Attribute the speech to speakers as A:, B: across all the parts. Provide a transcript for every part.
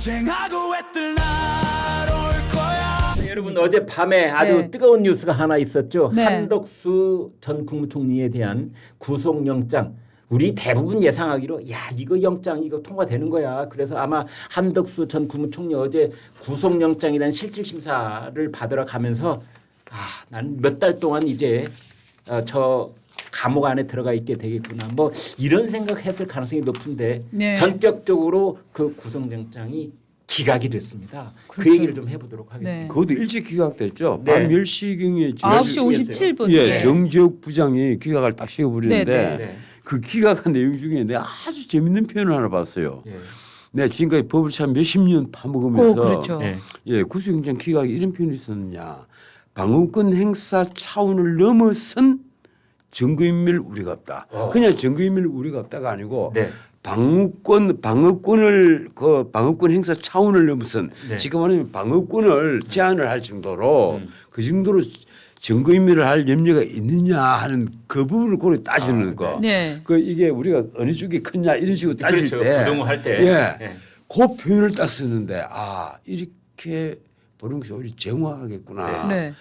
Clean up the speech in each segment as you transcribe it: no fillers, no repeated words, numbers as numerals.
A: 쟁하고 애들 날올 거야.
B: 여러분 어제 밤에 아주
C: 네.
B: 뜨거운 뉴스가 하나 있었죠.
C: 네.
B: 한덕수 전 국무총리에 대한 구속영장. 우리 대부분 예상하기로 야 이거 영장 이거 통과되는 거야. 그래서 아마 한덕수 전 국무총리 어제 구속영장에 대한 실질심사를 받으러 가면서 나는 몇 달 동안 이제 저 감옥 안에 들어가 있게 되겠구나. 뭐 이런 생각했을 가능성이 높은데
C: 네.
B: 전격적으로 그 구속영장이 기각이 됐습니다. 그
C: 그렇죠.
B: 얘기를 좀 해보도록 하겠습니다.
C: 네.
D: 그것도 일찍 기각됐죠.
B: 네.
D: 밤 10시경에
C: 9시 57분.
D: 예, 정재욱 부장이 기각을 딱 시켜버리는데
C: 네,
B: 네.
D: 그 기각한 내용 중에 내가 아주 재밌는 표현을 하나 봤어요.
B: 예.
D: 내가 지금까지 법을 참 몇십 년 파먹으면서
C: 그렇죠.
B: 네.
D: 예, 구속영장 기각에 이런 표현이 있었느냐. 방어권 행사 차원을 넘어선 증거인멸 우려가 없다. 그냥 증거인멸 우려가 없다가 아니고
B: 네.
D: 방어권 행사 차원을 넘어선
B: 네.
D: 지금 말하면 방어권을 제한을 할 정도로 그 정도로 증거인멸을 할 염려가 있느냐 하는 그 부분을 고려 따지는 거.
C: 네.
D: 그 이게 우리가 어느 쪽이 크냐 이런 식으로 따질
B: 그렇죠.
D: 때,
B: 부동할 때.
D: 예,
B: 네.
D: 그 표현을 딱 쓰는데 이렇게 보는 것이 오히려 정확하겠구나.
C: 네.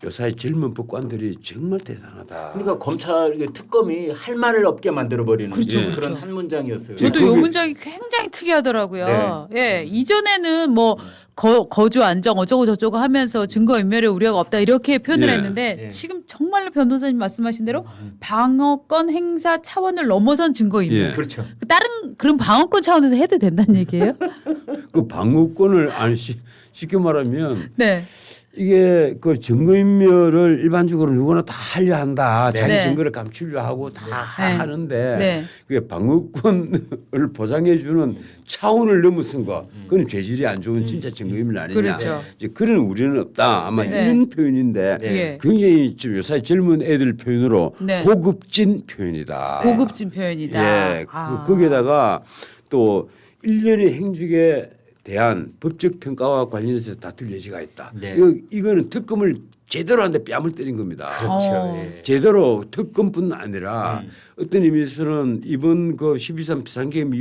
D: 요사이 젊은 법관들이 정말 대단하다.
B: 그러니까 검찰 특검이 할 말을 없게 만들어 버리는
C: 그렇죠,
B: 그런
C: 그렇죠.
B: 한 문장이었어요.
C: 저도
D: 네,
C: 요
D: 거기-
C: 문장이 굉장히 특이하더라고요. 예, 이전에는 뭐 거주 안정 어쩌고 저쩌고 하면서 증거인멸의 우려가 없다 이렇게 표현을
D: 예.
C: 했는데
B: 예.
C: 지금 정말로 변호사님 말씀하신 대로 방어권 행사 차원을 넘어선 증거인멸.
D: 예.
B: 그렇죠.
C: 다른 그런 방어권 차원에서 해도 된다는 얘기예요?
D: 그 방어권을 쉽게 말하면
C: 네.
D: 이게 그 증거인멸을 일반적으로 누구나 다 하려 한다. 자기
C: 네.
D: 증거를 감추려 하고 다
C: 네.
D: 하는데
C: 네.
D: 그게 방어권을 보장해 주는 차원을 넘어선 거. 그건 죄질이 안 좋은 진짜 증거인멸 아니냐.
C: 그렇죠.
D: 이제 그런 우려는 없다. 아마
C: 네.
D: 이런 표현인데
C: 예.
D: 굉장히 좀 요새 젊은 애들 표현으로
C: 네.
D: 고급진 표현이다.
C: 고급진 표현이다.
D: 예. 거기에다가 또 일련의 행적에 대한 법적 평가와 관련해서 다툴 여지가 있다.
B: 네.
D: 이거는 특검을 제대로 하는데 뺨을 때린 겁니다.
B: 그렇죠.
C: 어.
B: 예.
D: 제대로 특검뿐 아니라 어떤 의미에서는 이번 그 12.3 비상계엄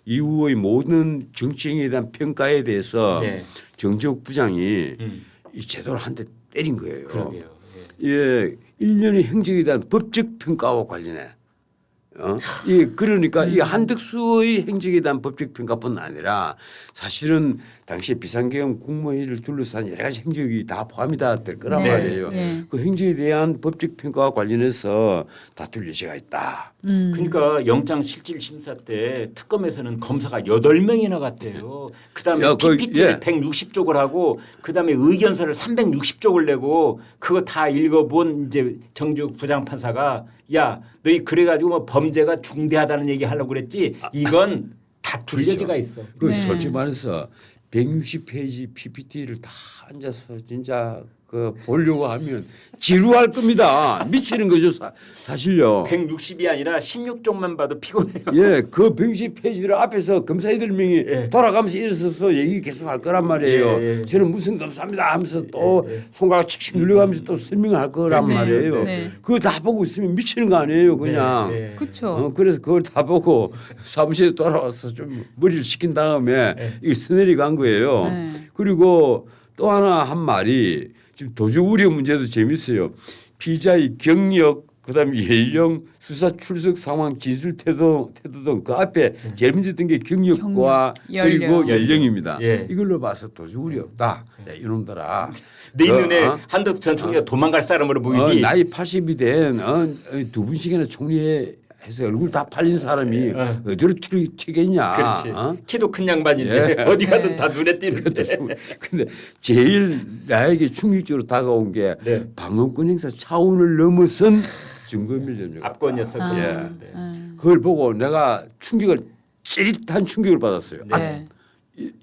D: 이후의 모든 정치 행위에 대한 평가에 대해서
B: 네.
D: 정재욱 부장이 이 제대로 한 대 때린 거예요.
B: 그러게요.
D: 예, 일련의 행적에 대한 법적 평가와 관련해. 이 그러니까 이 한덕수의 행적에 대한 법적 평가뿐 아니라 사실은 당시 비상계엄 국무회의를 둘러싼 여러 가지 행적이 다 포함이 다 될 거란
C: 네.
D: 말이에요.
C: 네.
D: 그 행적에 대한 법적 평가와 관련해서 다툴 여지가 있다.
B: 그러니까 영장 실질 심사 때 특검에서는 검사가 8명이나 갔대요. 그다음에
D: 야, 그,
B: PPT를
D: 예.
B: 160쪽을 하고 그다음에 의견서를 360쪽을 내고 그거 다 읽어본 이제 정주욱 부장판사가 야 너희 그래가지고 뭐 범죄가 중대하다는 얘기 하려고 그랬지 이건 다툴 여지가 있어.
D: 그
C: 네.
D: 솔직히 말해서 160페이지 PPT를 다 앉아서 진짜 그 보려고 하면 지루할 겁니다. 미치는 거죠 사실요.
B: 160이 아니라 16쪽만 봐도 피곤해요.
D: 예, 그 160페이지를 앞에서 검사 8명이 돌아가면서 일어서서 얘기 계속 할 거란 말이에요.
B: 예, 예.
D: 저는 무슨 검사입니다 하면서 또 손가락 칙칙 눌려가면서 또 설명을 할 거란
C: 네,
D: 말이에요.
C: 네.
D: 그거 다 보고 있으면 미치는 거 아니에요 그냥.
B: 네, 네.
C: 그렇죠.
D: 그래서 그걸 다 보고 사무실에 돌아와서 좀 머리를 식힌 다음에 이걸 서늘이 간 거예요.
C: 네.
D: 그리고 또 하나 한 말이 지금 도주 우려 문제도 재밌어요. 피의자의 경력, 그다음에 연령, 수사 출석 상황, 진술 태도 등 그 앞에 제일 문제 든 게 경력과
C: 경력,
D: 그리고
C: 연령.
D: 연령입니다.
B: 예.
D: 이걸로 봐서 도주 우려 없다. 야, 이놈들아.
B: 내
D: 너,
B: 눈에 한덕수 전 총리가 도망갈 사람으로 보이니
D: 나이 80이 된 두 분씩이나 총리해서 얼굴 다 팔린 사람이 어디로 튀겠냐.
B: 그렇지. 키도 큰 양반인데
D: 예.
B: 어디 가든
C: 네.
B: 다 눈에 띄는데.
D: 근데 제일 나에게 충격적으로 다가온 게
B: 네.
D: 방어권 행사 차원을 넘어선 증거인멸 염려가
B: 압권이었었거든요.
D: 예.
B: 네.
D: 그걸 보고 내가 찌릿한 충격을 받았어요.
C: 네.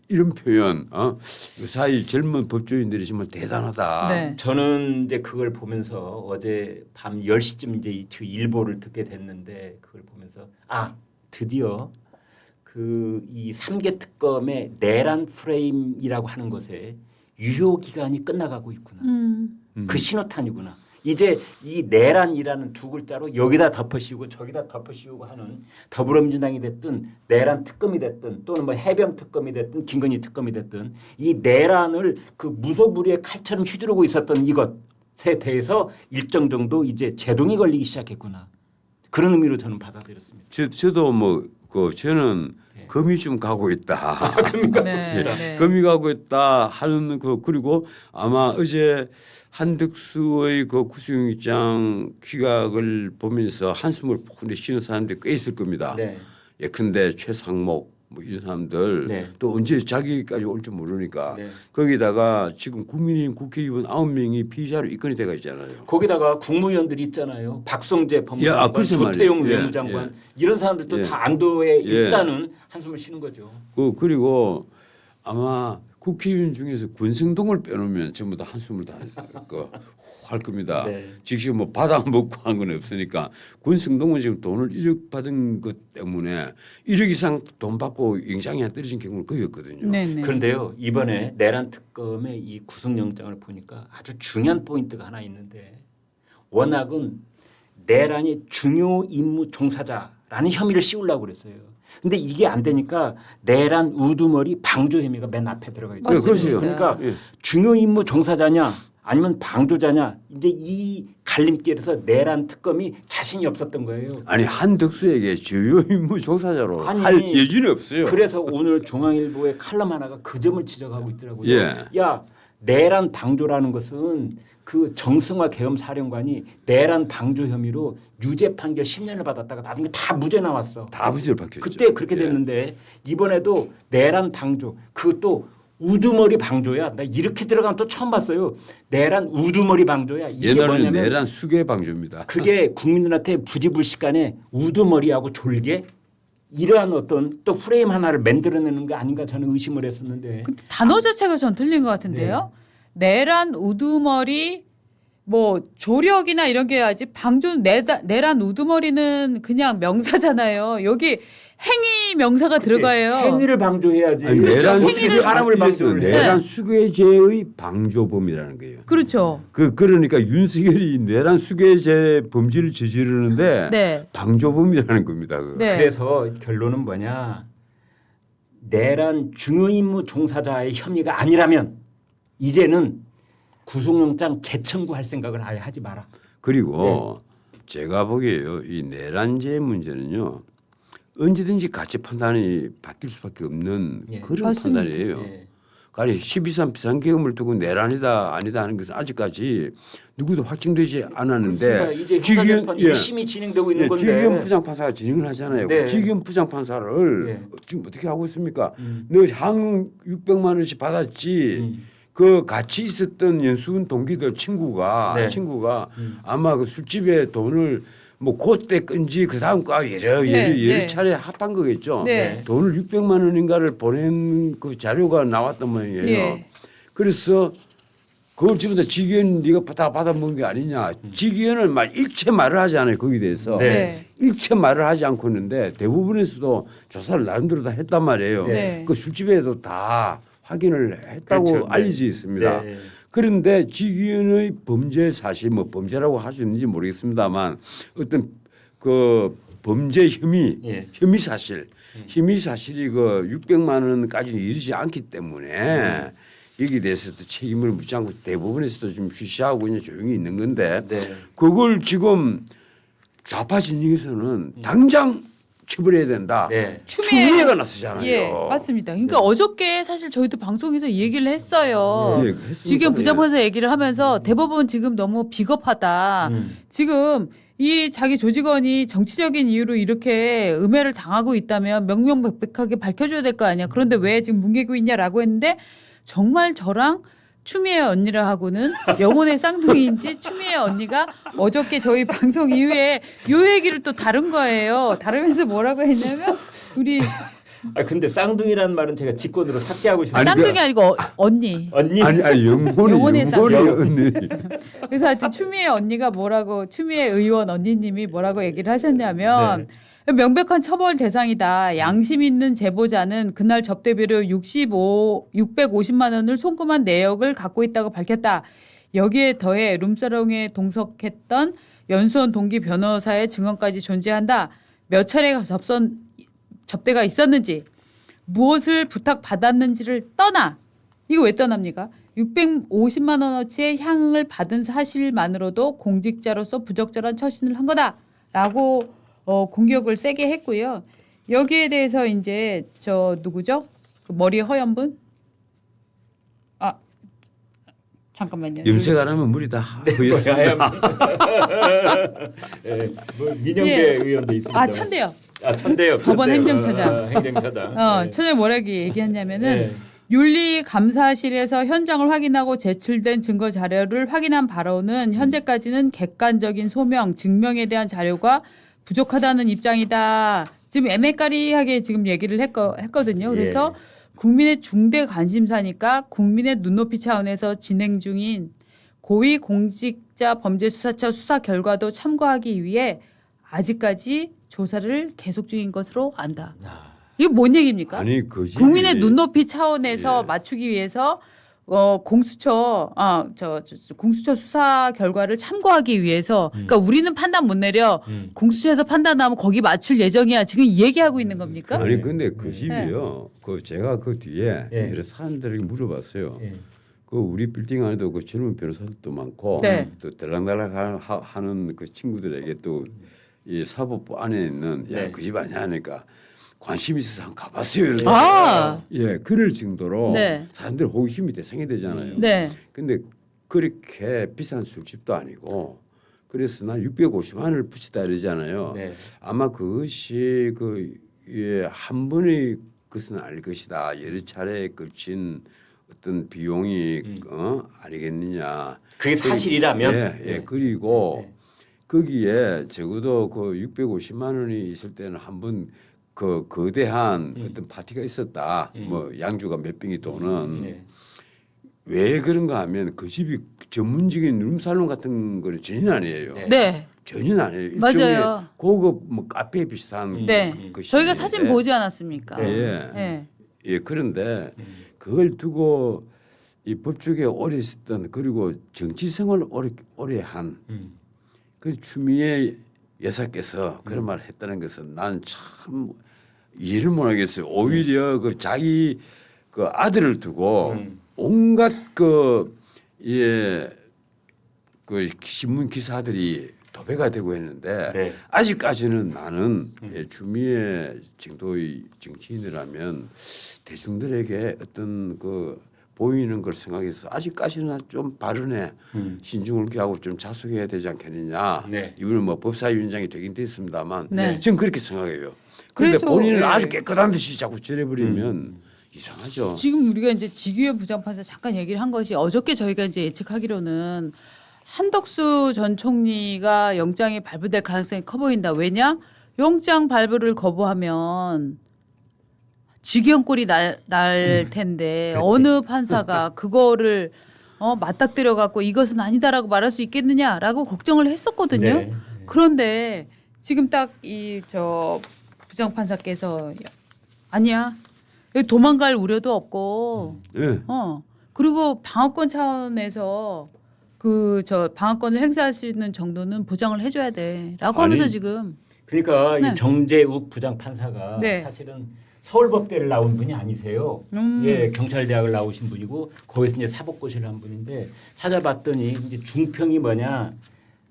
D: 이런 표현, 요사이 젊은 법조인들이 정말 대단하다.
C: 네.
B: 저는 이제 그걸 보면서 어제 밤 10시쯤 이제 그 일보를 듣게 됐는데 그걸 보면서 드디어 그 이 3개 특검의 내란 프레임이라고 하는 것에 유효 기간이 끝나가고 있구나. 그 신호탄이구나. 이제 이 내란이라는 두 글자로 여기다 덮어씌우고 저기다 덮어씌우고 하는 더불어민주당이 됐든 내란 특검이 됐든 또는 뭐 해병 특검이 됐든 김건희 특검이 됐든 이 내란을 그 무소불위의 칼처럼 휘두르고 있었던 이것에 대해서 일정 정도 이제 제동이 걸리기 시작했구나. 그런 의미로 저는 받아들였습니다.
D: 저도 뭐 저는 금이 좀 가고 있다.
C: 네, 네.
D: 금이 가고 있다 하는 그리고 아마 어제 한덕수의 그 구속영장 기각을 보면서 한숨을 푹 내쉬는 사람들이 꽤 있을 겁니다.
B: 네.
D: 예컨대 최상목 뭐 이런 사람들
B: 네.
D: 또 언제 자기까지 올 줄 모르니까
B: 네.
D: 거기다가 지금 국민의힘 국회의원 9명이 피의자로 입건이 돼가 있잖아요.
B: 거기다가 국무위원들이 있잖아요. 박성재 법무장관,
D: 그래서
B: 조태용
D: 말이에요.
B: 외무장관 이런 사람들도
D: 예.
B: 다 안도에
D: 예.
B: 있다는 한숨을 쉬는 거죠.
D: 그리고 아마 국회의원 중에서 권성동을 빼놓으면 전부 다 한숨을 다할 겁니다.
B: 네.
D: 지금 뭐 받아 먹고 한 건 없으니까 권성동은 지금 돈을 1억 받은 것 때문에 1억 이상 돈 받고 영장이 떨어진 경우는 거의 없거든요.
C: 네, 네.
B: 그런데요 이번에 내란 특검의 이 구속영장을 보니까 아주 중요한 포인트가 하나 있는데 워낙은 내란이 중요 임무 종사자라는 혐의를 씌우려고 그랬어요. 근데 이게 안 되니까 내란 우두머리 방조 혐의가 맨 앞에 들어가 있죠.
C: 맞습니다.
B: 그러니까
D: 예.
B: 중요 임무 종사자냐 아니면 방조자냐 이제 이 갈림길에서 내란 특검이 자신이 없었던 거예요.
D: 아니 한덕수에게 주요 임무 종사자로
B: 아니,
D: 할 예준이 없어요.
B: 그래서 오늘 중앙일보의 칼럼 하나가 그 점을 지적하고 있더라고요.
D: 예.
B: 야 내란 방조라는 것은 그 정승화 계엄 사령관이 내란 방조 혐의로 유죄 판결 10년을 받았다가 나중에 다 무죄 나왔어.
D: 다 무죄로 바뀌었죠.
B: 그때 그렇게
D: 예.
B: 됐는데 이번에도 내란 방조 그것도 우두머리 방조야. 나 이렇게 들어가면 또 처음 봤어요. 내란 우두머리 방조야. 이게
D: 옛날에는
B: 뭐냐면
D: 내란 수계 방조입니다.
B: 그게 국민들한테 부지불식간에 우두머리하고 졸개 이러한 어떤 또 프레임 하나를 만들어내는 거 아닌가 저는 의심을 했었는데
C: 근데 단어 자체가 전 틀린 것 같은데요. 내란 우두머리 뭐 조력이나 이런 게 해야지 방조 내란 우두머리는 그냥 명사잖아요. 여기 행위 명사가 들어가요.
B: 행위를 방조해야지.
D: 아니,
C: 그렇죠.
D: 내란
C: 행위를
B: 사람을 방조를 해.
D: 내란 수괴죄의 방조범이라는 거예요.
C: 그렇죠.
D: 그러니까 윤석열이 내란 수괴죄 범죄를 저지르는데
C: 네.
D: 방조범이라는 겁니다. 그거.
C: 네.
B: 그래서 결론은 뭐냐? 내란 중요 임무 종사자의 혐의가 아니라면 이제는 구속영장 재청구할 생각을 아예 하지 마라.
D: 그리고 제가 보기에요. 이 내란죄 문제는요. 언제든지 가치 판단이 바뀔 수밖에 없는
B: 예.
D: 그런
C: 맞습니다.
D: 판단이에요.
B: 예.
D: 아니 12.3 비상계엄을 두고 내란이다 아니다 하는 것은 아직까지 누구도 확정되지 않았는데
B: 그렇습니다. 이제 형사재판
D: 예.
B: 1심이 진행되고 있는 건데.
D: 지기현 부장판사가 진행을 하잖아요.
B: 네.
D: 지기현 부장판사를
B: 예.
D: 지금 어떻게 하고 있습니까? 너 향 600만 원씩 받았지.
B: 음.
D: 그 같이 있었던 연수원 동기들 친구가
B: 네.
D: 아마 그 술집에 돈을 뭐 그때 끈지 그 다음 거 여러
C: 네.
D: 차례 합한 거겠죠.
C: 네.
D: 돈을 600만 원인가를 보낸 그 자료가 나왔단 말이에요.
C: 네.
D: 그래서 그걸 지금 다 지기현 네가 다 받아먹은 게 아니냐. 지기현을 막 일체 말을 하지 않아요. 거기에 대해서.
B: 네.
D: 일체 말을 하지 않고 있는데 대부분에서도 조사를 나름대로 다 했단 말이에요.
C: 네.
D: 그 술집에도 다 확인을 했다고
B: 그렇죠. 네.
D: 알려져 있습니다.
B: 네.
D: 그런데 지기현의 범죄 사실 뭐 범죄라고 할 수 있는지 모르겠습니다만 어떤 그 범죄 혐의
B: 예.
D: 혐의 사실이 그 600만 원까지는 이르지 않기 때문에 여기에 대해서도 책임을 묻지 않고 대부분에서도 좀 쉬쉬하고 그냥 조용히 있는 건데
B: 네.
D: 그걸 지금 좌파 진영에서는 당장 처벌해야 된다.
B: 네.
D: 추미애가 나서잖아요.
C: 예, 맞습니다. 그러니까 어저께 사실 저희도 방송에서 이 얘기를 했어요.
D: 네, 했습니다.
C: 지금 부장판사 얘기를 하면서 대법원 지금 너무 비겁하다. 지금 이 자기 조직원이 정치적인 이유로 이렇게 음해를 당하고 있다면 명명백백하게 밝혀줘야 될 거 아니야. 그런데 왜 지금 뭉개고 있냐라고 했는데 정말 저랑 추미애 언니라 하고는 영혼의 쌍둥이인지 추미애 언니가 어저께 저희 방송 이후에 요 얘기를 또 다룬 거예요. 다루면서 뭐라고 했냐면 우리
B: 아 근데 쌍둥이라는 말은 제가 직권으로 삭제하고 싶어요.
C: 쌍둥이 아니고 언니.
B: 언니.
D: 아니
C: 영혼의
D: 영혼이 언니.
C: 그래서 하여튼 추미애 언니가 뭐라고 추미애 의원 언니님이 뭐라고 얘기를 하셨냐면 명백한 처벌 대상이다. 양심 있는 제보자는 그날 접대비로 650만 원을 송금한 내역을 갖고 있다고 밝혔다. 여기에 더해 룸사롱에 동석했던 연수원 동기 변호사의 증언까지 존재한다. 몇 차례가 접대가 있었는지 무엇을 부탁받았는지를 떠나 이거 왜 떠납니까? 650만 원어치의 향응을 받은 사실만으로도 공직자로서 부적절한 처신을 한 거다라고 공격을 세게 했고요. 여기에 대해서 이제 저 누구죠? 그 머리 허연 분? 아 잠깐만요.
D: 염색 안 하면 물이 다 허였습니다.
B: 뭐 민영배
C: 예.
B: 의원도 있습니다.
C: 아 천대요.
B: 천대요.
C: 법원
B: 천대요.
C: 행정처장.
B: 행정처장.
C: 천에 뭐라고 얘기했냐면은
B: 네.
C: 윤리감사실에서 현장을 확인하고 제출된 증거 자료를 확인한 바로는 현재까지는 객관적인 소명, 증명에 대한 자료가 부족하다는 입장이다. 지금 애매까리하게 지금 얘기를 했거든요. 그래서 국민의 중대 관심사니까 국민의 눈높이 차원에서 진행 중인 고위공직자범죄수사처 수사 결과도 참고하기 위해 아직까지 조사를 계속 중인 것으로 안다. 이거 뭔 얘기입니까?
D: 아니 그지.
C: 국민의 눈높이 차원에서
D: 예.
C: 맞추기 위해서 공수처 공수처 수사 결과를 참고하기 위해서 그러니까 우리는 판단 못 내려 공수처에서 판단하면 거기 맞출 예정이야. 지금 이 얘기하고 있는 겁니까?
D: 아니 근데 그 집이요. 그 제가 그 뒤에
B: 예.
D: 여러 사람들에게 물어봤어요.
B: 예.
D: 그 우리 빌딩 안에도 그 젊은 변호사들도 많고
C: 네.
D: 또 들락날락 하는 그 친구들에게 또 이 사법부 안에 있는
B: 네.
D: 그 집 아니야 하니까 관심 있어서 한번 가봤어요. 이러더라고요.
C: 아.
D: 예, 그럴 정도로
C: 네.
D: 사람들 호기심이 대상이 되잖아요.
C: 네.
D: 근데 그렇게 비싼 술집도 아니고 그래서 난 650만 원을 붙이다 이러잖아요.
B: 네.
D: 아마 그것이 한 번의 것은 아닐 것이다. 여러 차례에 걸친 어떤 비용이 아니겠느냐.
B: 그게 사실이라면.
D: 예. 그리고 거기에 적어도 그 650만 원이 있을 때는 한번 그 거대한 어떤 파티가 있었다. 뭐 양주가 몇 병이 도는.
B: 네.
D: 왜 그런가 하면 그 집이 전문적인 룸살롱 같은 거는 전혀 아니에요.
B: 네.
C: 네.
D: 전혀 아니에요.
C: 맞아요.
D: 일종의 고급 뭐 카페 비슷한
C: 네.
D: 것이
C: 저희가 사진
D: 있는데
C: 보지 않았습니까?
D: 예.
C: 네.
D: 예, 그런데 그걸 두고 이 법조계에 오래 있었던 그리고 정치 생활을 오래 한 그 추미애 여사께서 그런 말을 했다는 것은 난 참 이해를 못하겠어요. 오히려 그 자기 그 아들을 두고 온갖 그 신문 기사들이 도배가 되고 했는데
B: 네.
D: 아직까지는 나는 추미애 정도의 정치인이라면 대중들에게 어떤 그 보이는 걸 생각해서 아직까지는 좀 발언에 신중을 기하고 좀 자숙해야 되지 않겠느냐.
B: 네.
D: 이분은 뭐 법사위원장이 되긴 됐습니다만
C: 네.
D: 저는 그렇게 생각해요. 그런데
C: 그래서,
D: 본인은
C: 예.
D: 아주 깨끗한 듯이 자꾸 째려버리면 이상하죠.
C: 지금 우리가 이제 지규현 부장판사 잠깐 얘기를 한 것이 어저께 저희가 이제 예측하기로는 한덕수 전 총리가 영장이 발부될 가능성이 커 보인다. 왜냐? 영장 발부를 거부하면 지기현 꼴이 날 텐데 어느 판사가 그거를 맞닥뜨려 갖고 이것은 아니다라고 말할 수 있겠느냐라고 걱정을 했었거든요.
B: 네.
C: 그런데 지금 딱 이 저 부장판사께서 아니야. 도망갈 우려도 없고
D: 예.
C: 그리고 방어권 차원에서 그 저 방어권을 행사할 수 있는 정도는 보장을 해줘야 돼라고 하면서
D: 아니,
C: 지금
B: 그러니까
C: 네.
B: 이 정재욱 부장 판사가
C: 네.
B: 사실은 서울법대를 나온 분이 아니세요. 예, 경찰대학을 나오신 분이고 거기서 이제 사법고시를 한 분인데 찾아봤더니 이제 중평이 뭐냐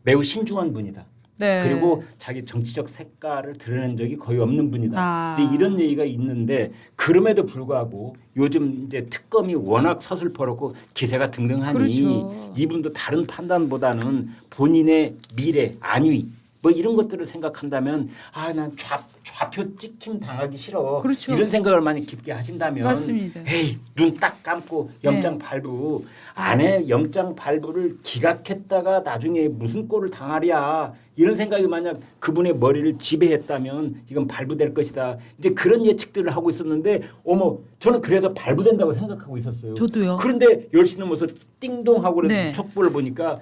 B: 매우 신중한 분이다.
C: 네.
B: 그리고 자기 정치적 색깔을 드러낸 적이 거의 없는 분이다.
C: 아.
B: 이제 이런 얘기가 있는데 그럼에도 불구하고 요즘 이제 특검이 워낙 서슬퍼렇고 기세가 등등하니
C: 그렇죠.
B: 이분도 다른 판단보다는 본인의 미래, 안위 뭐 이런 것들을 생각한다면 난 좌표 찍힘 당하기 싫어.
C: 그렇죠.
B: 이런 생각을 많이 깊게 하신다면
C: 맞습니다.
B: 에이 눈 딱 감고 영장 발부 안에 영장 발부를 기각했다가 나중에 무슨 꼴을 당하랴 이런 생각이 만약 그분의 머리를 지배했다면 이건 발부될 것이다. 이제 그런 예측들을 하고 있었는데 어머 저는 그래서 발부된다고 생각하고 있었어요.
C: 저도요.
B: 그런데 10시 넘어서 띵동하고 그래서
C: 네.
B: 속보를 보니까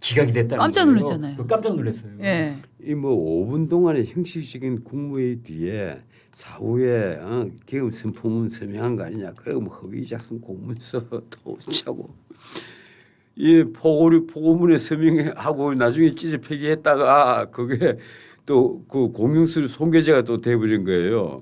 B: 기각이 됐다는
C: 깜짝
B: 거예요.
C: 놀랐잖아요.
B: 깜짝 놀랐어요.
C: 예.
D: 이 뭐 5분 동안의 형식적인 국무회의 뒤에 사후에 개헌 선포문 서명한 거 아니냐. 그리고 뭐 허위 작성 공문서 또 짜고 이 포고문에 서명하고 나중에 찢어 폐기했다가 그게 또 그 공용술 손괴죄가 또 돼버린 거예요.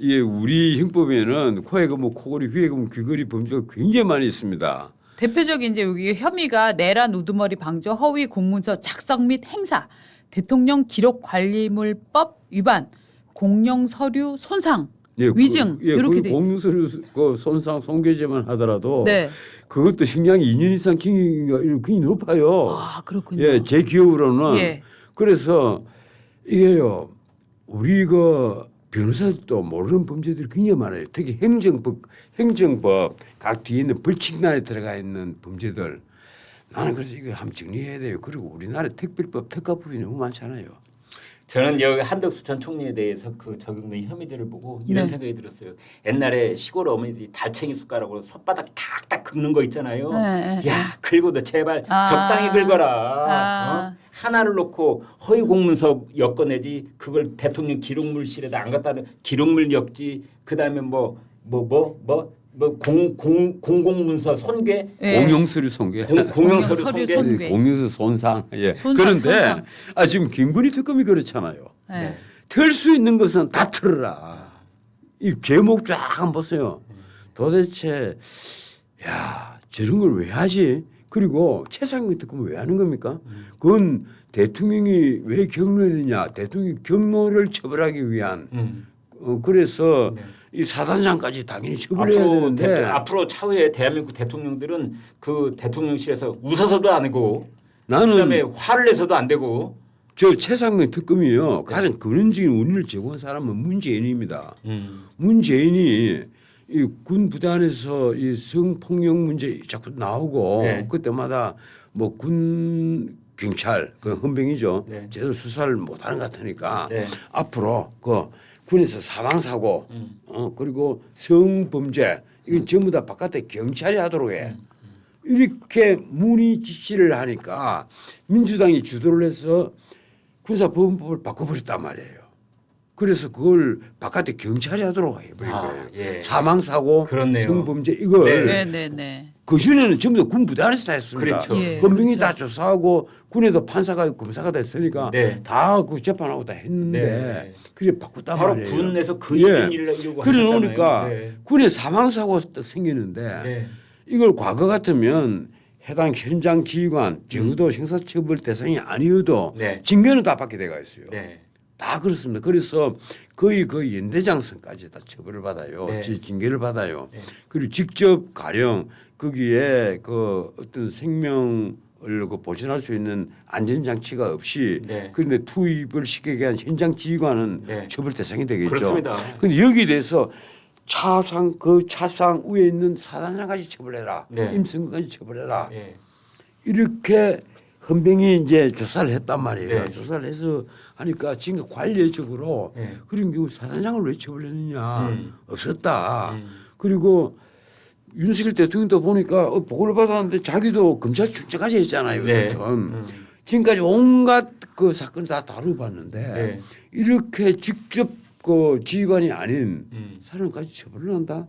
D: 이게 우리 형법에는 코해금, 코골이, 휘해금, 귀걸이 범죄가 굉장히 많이 있습니다.
C: 대표적인 이제 여기 혐의가 내란 우두머리 방조 허위 공문서 작성 및 행사, 대통령 기록 관리물법 위반, 공용 서류 손상, 위증 이렇게 돼.
D: 공용서류 그 손상 손괴죄만 하더라도
C: 네.
D: 그것도 형량이 2년 이상 징역이 굉장히 높아요.
C: 아 그렇군요.
D: 예, 제 기억으로는
C: 예.
D: 그래서 이게요 우리 그 변호사들도 모르는 범죄들이 굉장히 많아요. 특히 행정법 각 뒤에 있는 벌칙란에 들어가 있는 범죄들 나는 그래서 이거 한번 정리해야 돼요. 그리고 우리나라 특별법 특가법이 너무 많잖아요.
B: 저는 여기 한덕수 전 총리에 대해서 그 적용된 혐의들을 보고 이런
C: 네.
B: 생각이 들었어요. 옛날에 시골 어머니들이 달챙이 숟가락으로 손바닥 탁탁 긁는 거 있잖아요.
C: 네, 네,
B: 야 긁어도 제발
C: 아.
B: 적당히 긁어라.
C: 아.
B: 하나를 놓고 허위 공문서 엮어내지 그걸 대통령 기록물실에다 안 갖다 기록물 엮지. 그다음에 공공문서 손괴,
C: 예.
D: 공용서류 손괴,
B: 공용서류
C: 공용서류
B: 손괴.
C: 손괴.
D: 공용서 손상. 예.
C: 손상,
D: 그런데
C: 손상.
D: 지금 김건희 특검이 그렇잖아요.
C: 네.
D: 털 수 있는 것은 다 털어라. 이 제목 쫙 한번 보세요. 도대체 야 저런 걸 왜 하지? 그리고 최상위 특검을 왜 하는 겁니까? 그건 대통령이 왜 경로했느냐? 대통령이 경로를 처벌하기 위한. 그래서
B: 네.
D: 이 사단장까지 당연히 처벌해야 되는데
B: 앞으로 차후에 대한민국 대통령들은 그 대통령실에서 웃어서도 안 되고
D: 나는
B: 그다음에 화를 내서도 안 되고
D: 저 최상명 특검이요 가장 근원적인 원인을 제공한 사람은 문재인입니다. 문재인이 이 군 부대 안에서 이 성폭력 문제 자꾸 나오고
B: 네.
D: 그때마다 뭐 군 경찰 그 헌병이죠
B: 네.
D: 제대로 수사를 못하는 것 같으니까
B: 네.
D: 앞으로 그 군에서 사망 사고 그리고 성범죄 이건 전부 다 바깥에 경찰이 하도록 해. 이렇게 문의 지시를 하니까 민주당이 주도를 해서 군사법원법을 바꿔버렸단 말이에요. 그래서 그걸 바깥에 경찰이 하도록 해버린 거예요.
B: 예.
D: 사망 사고,
B: 그렇네요.
D: 성범죄 이걸
C: 네네네.
D: 그 전에는 전부 다 군 부대 안에서 다 했습니다.
B: 그렇죠.
C: 예,
D: 헌병이
C: 그렇죠.
D: 다 조사하고 군에도 판사가 있고 검사가 다 했으니까
B: 네.
D: 다 그 재판하고 다 했는데
B: 네.
D: 그래 바꿨단
B: 바로
D: 말이에요.
B: 군에서 그 일을 이루고
D: 그래
B: 하셨잖아요.
D: 놓으니까
B: 네.
D: 군에 사망 사고가 딱 생기는데
B: 네.
D: 이걸 과거 같으면 해당 현장 지휘관 적어도 형사처벌 대상이 아니어도
B: 네.
D: 징계는 다 받게 돼가 있어요.
B: 네.
D: 다 그렇습니다. 그래서 거의 그 연대장선까지 다 처벌을 받아요.
B: 네.
D: 징계를 받아요.
B: 네.
D: 그리고 직접 가령 거기에 그 어떤 생명을 그 보존할 수 있는 안전장치가 없이
B: 네.
D: 그런데 투입을 시키게 한 현장 지휘관은
B: 네.
D: 처벌 대상이 되겠죠.
B: 그렇습니다.
D: 그런데 여기에 대해서 차상 위에 있는 사단장까지 처벌해라.
B: 네.
D: 임성근까지 처벌해라.
B: 네.
D: 이렇게 헌병이 이제 조사를 했단 말이에요.
B: 네.
D: 조사를 해서 하니까 지금 관례적으로
B: 네.
D: 그런 경우 사단장을 왜 처벌했느냐 없었다.
B: 음.
D: 그리고 윤석열 대통령도 보니까 보고를 받았는데 자기도 검찰총장까지 했잖아요.
B: 네.
D: 여튼 지금까지 온갖 그 사건을 다 다뤄봤는데
B: 네.
D: 이렇게 직접 그 지휘관이 아닌 사람까지 처벌을 한다.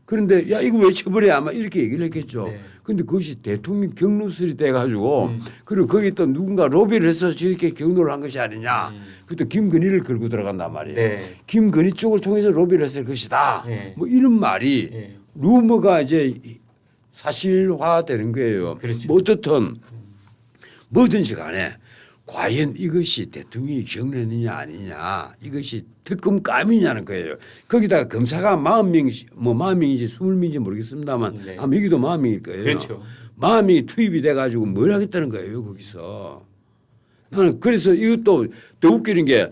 D: 그런데 야 이거 왜 처벌해 아마 이렇게 얘기를 했겠죠.
B: 네.
D: 그런데 그것이 대통령 경로설이 돼가지고 그리고 거기 또 누군가 로비를 해서 저렇게 경로를 한 것이 아니냐. 그것도 김건희를 걸고 들어간단 말이에요.
B: 네.
D: 김건희 쪽을 통해서 로비를 했을 것이다.
B: 네.
D: 뭐 이런 말이
B: 네.
D: 루머가 이제 사실화되는 거예요.
B: 그렇죠.
D: 뭐 어떻든 뭐든지 간에 과연 이것이 대통령이 경로했느냐 아니냐 이것이 특검감이냐는 거예요. 거기다가 검사가 40명인지 뭐 40명인지 20명인지 모르겠습니다만
B: 네.
D: 아마 여기도 40명일 거예요.
B: 그렇죠.
D: 40명이 투입이 돼가지고 뭘 하겠다는 거예요 거기서. 나는 그래서 이것도 더 웃기는 게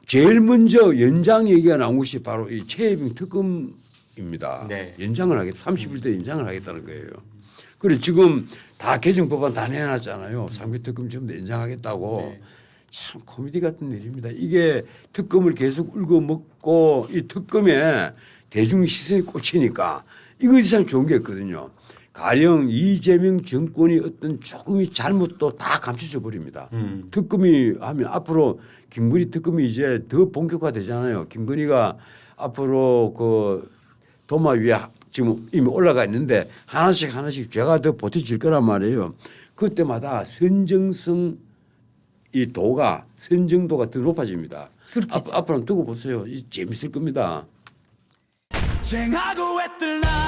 D: 제일 먼저 연장 얘기가 나온 것이 바로 이 최혜병 특검입니다.
B: 네.
D: 연장을 하겠다. 31대 연장을 하겠다는 거예요. 그리고 지금 다 개정법안 다 내놨잖아요. 상비특검 전부 연장하겠다고.
B: 네.
D: 참 코미디 같은 일입니다. 이게 특검을 계속 울고먹고 이 특검에 대중 시선이 꽂히니까 이거 이상 좋은 게 있거든요. 가령 이재명 정권이 어떤 조금의 잘못도 다 감춰져 버립니다. 특검이 하면 앞으로 김건희 특검이 이제 더 본격화되잖아요. 김건희가 앞으로 그 도마 위에 지금 이미 올라가 있는데 하나씩 죄가 더 보태질 거란 말이에요. 그때마다 선정도가 더 높아집니다.
C: 그렇겠죠.
D: 앞으로 두고 보세요. 재밌을 겁니다.
A: 쟁하고 애들 나